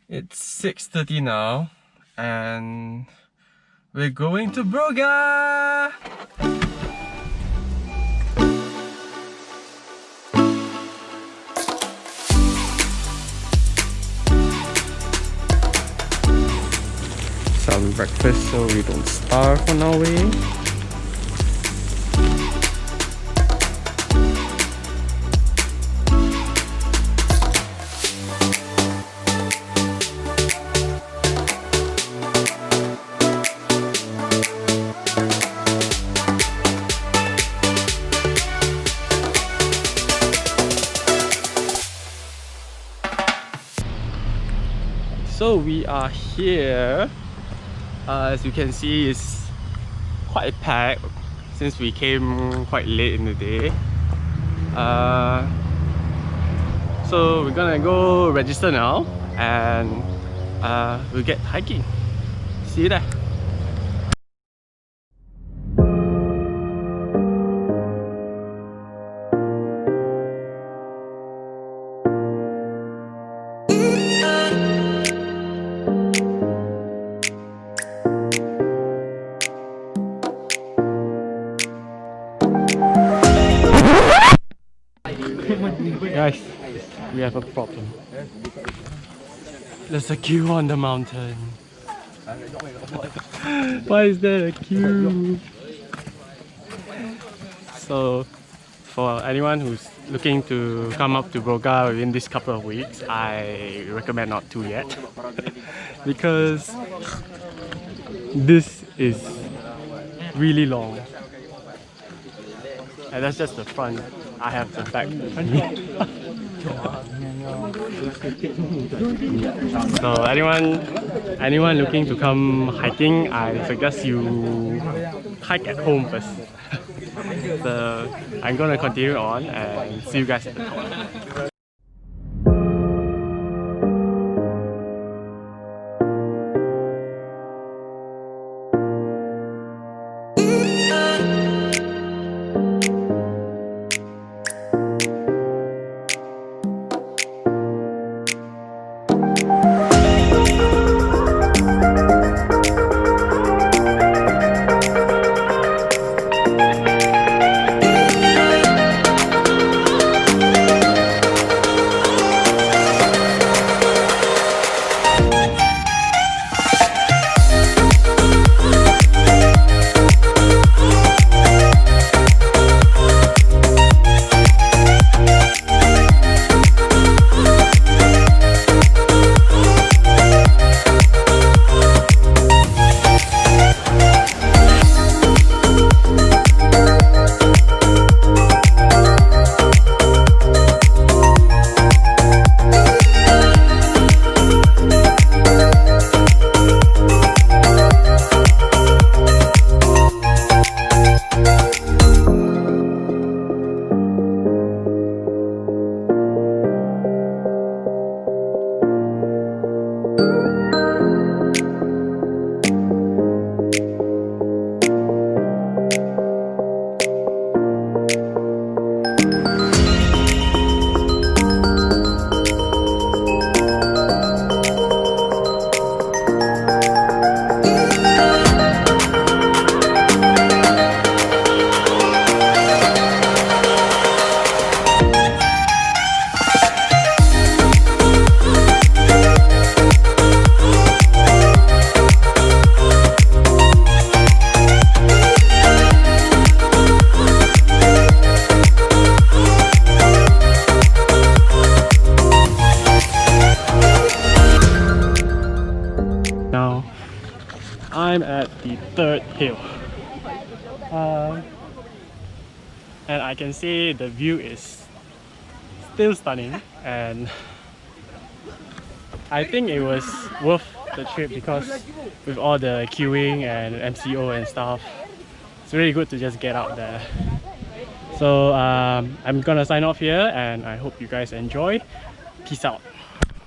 It's 6:30 now, and we're going to Broga! Some breakfast so we don't starve on our way. So we are here. As you can see, it's quite packed since we came quite late in the day. So we're gonna go register now, and we'll get hiking. See you there. Guys, we have a problem. There's a queue on the mountain. Why is there a queue? So, for anyone who's looking to come up to Broga within this couple of weeks, I recommend not to yet. Because this is really long. And that's just the front. I have the back. So anyone looking to come hiking, I suggest you hike at home first. So I'm gonna continue on and see you guys at the top. I'm at the third hill, and I can see the view is still stunning, and I think it was worth the trip because with all the queuing and MCO and stuff, it's really good to just get out there. So I'm gonna sign off here, and I hope you guys enjoy. Peace out.